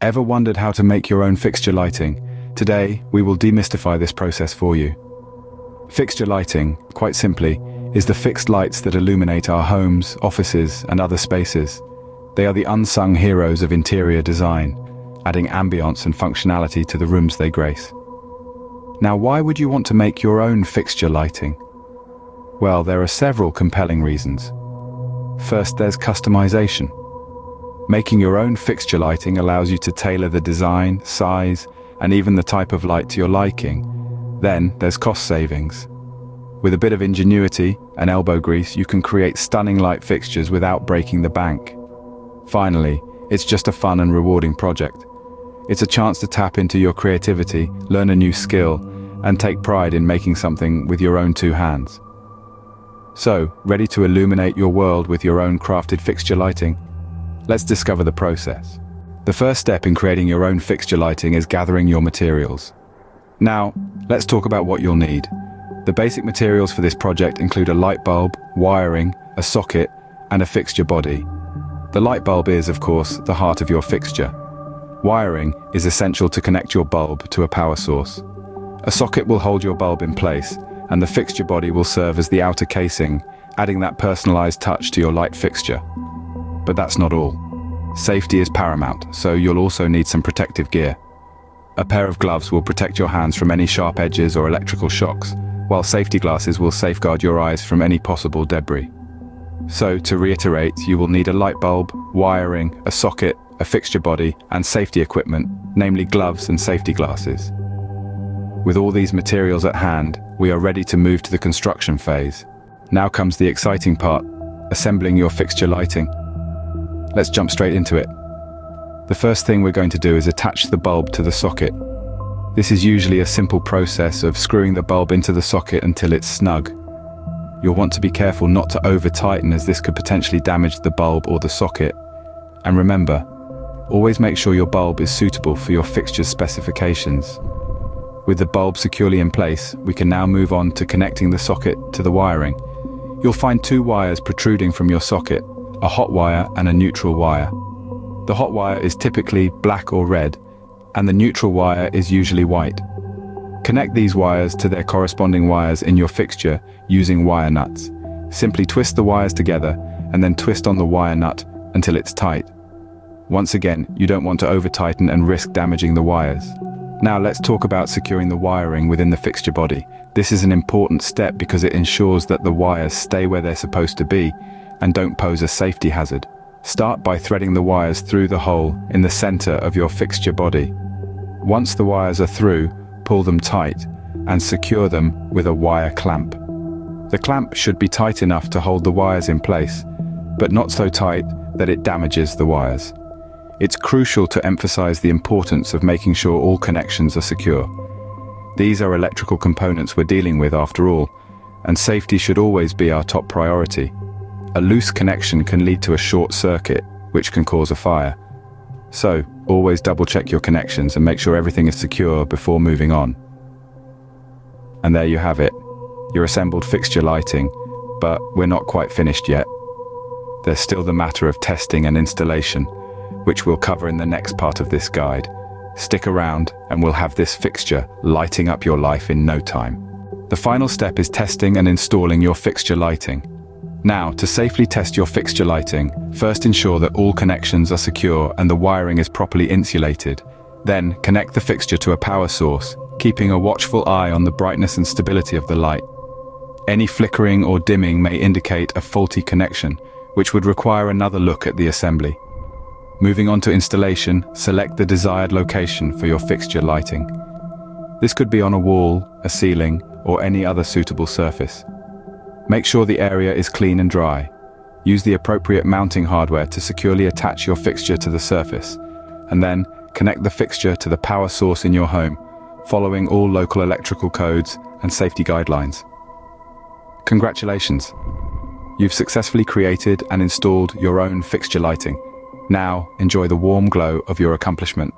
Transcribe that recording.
Ever wondered how to make your own fixture lighting? Today, we will demystify this process for you. Fixture lighting, quite simply, is the fixed lights that illuminate our homes, offices, and other spaces. They are the unsung heroes of interior design, adding ambience and functionality to the rooms they grace. Now, why would you want to make your own fixture lighting? Well, there are several compelling reasons. First, there's customization. Making your own fixture lighting allows you to tailor the design, size, and even the type of light to your liking. Then, there's cost savings. With a bit of ingenuity and elbow grease, you can create stunning light fixtures without breaking the bank. Finally, it's just a fun and rewarding project. It's a chance to tap into your creativity, learn a new skill, and take pride in making something with your own two hands. So, ready to illuminate your world with your own crafted fixture lighting? Let's discover the process. The first step in creating your own fixture lighting is gathering your materials. Now, let's talk about what you'll need. The basic materials for this project include a light bulb, wiring, a socket, and a fixture body. The light bulb is, of course, the heart of your fixture. Wiring is essential to connect your bulb to a power source. A socket will hold your bulb in place, and the fixture body will serve as the outer casing, adding that personalized touch to your light fixture. But that's not all. Safety is paramount, so you'll also need some protective gear. A pair of gloves will protect your hands from any sharp edges or electrical shocks, while safety glasses will safeguard your eyes from any possible debris. So, to reiterate, you will need a light bulb, wiring, a socket, a fixture body, and safety equipment, namely gloves and safety glasses. With all these materials at hand, we are ready to move to the construction phase. Now comes the exciting part, assembling your fixture lighting. Let's jump straight into it. The first thing we're going to do is attach the bulb to the socket. This is usually a simple process of screwing the bulb into the socket until it's snug. You'll want to be careful not to over-tighten, as this could potentially damage the bulb or the socket. And remember, always make sure your bulb is suitable for your fixture's specifications. With the bulb securely in place, we can now move on to connecting the socket to the wiring. You'll find two wires protruding from your socket, a hot wire and a neutral wire. The hot wire is typically black or red, and the neutral wire is usually white. Connect these wires to their corresponding wires in your fixture using wire nuts. Simply twist the wires together and then twist on the wire nut until it's tight. Once again, you don't want to over-tighten and risk damaging the wires. Now let's talk about securing the wiring within the fixture body. This is an important step because it ensures that the wires stay where they're supposed to be and don't pose a safety hazard. Start by threading the wires through the hole in the center of your fixture body. Once the wires are through, pull them tight and secure them with a wire clamp. The clamp should be tight enough to hold the wires in place, but not so tight that it damages the wires. It's crucial to emphasize the importance of making sure all connections are secure. These are electrical components we're dealing with after all, and safety should always be our top priority. A loose connection can lead to a short circuit, which can cause a fire. So, always double check your connections and make sure everything is secure before moving on. And there you have it, your assembled fixture lighting, but we're not quite finished yet. There's still the matter of testing and installation, which we'll cover in the next part of this guide. Stick around and we'll have this fixture lighting up your life in no time. The final step is testing and installing your fixture lighting. Now, to safely test your fixture lighting, first ensure that all connections are secure and the wiring is properly insulated. Then, connect the fixture to a power source, keeping a watchful eye on the brightness and stability of the light. Any flickering or dimming may indicate a faulty connection, which would require another look at the assembly. Moving on to installation, select the desired location for your fixture lighting. This could be on a wall, a ceiling, or any other suitable surface. Make sure the area is clean and dry. Use the appropriate mounting hardware to securely attach your fixture to the surface, and then connect the fixture to the power source in your home, following all local electrical codes and safety guidelines. Congratulations! You've successfully created and installed your own fixture lighting. Now, enjoy the warm glow of your accomplishment.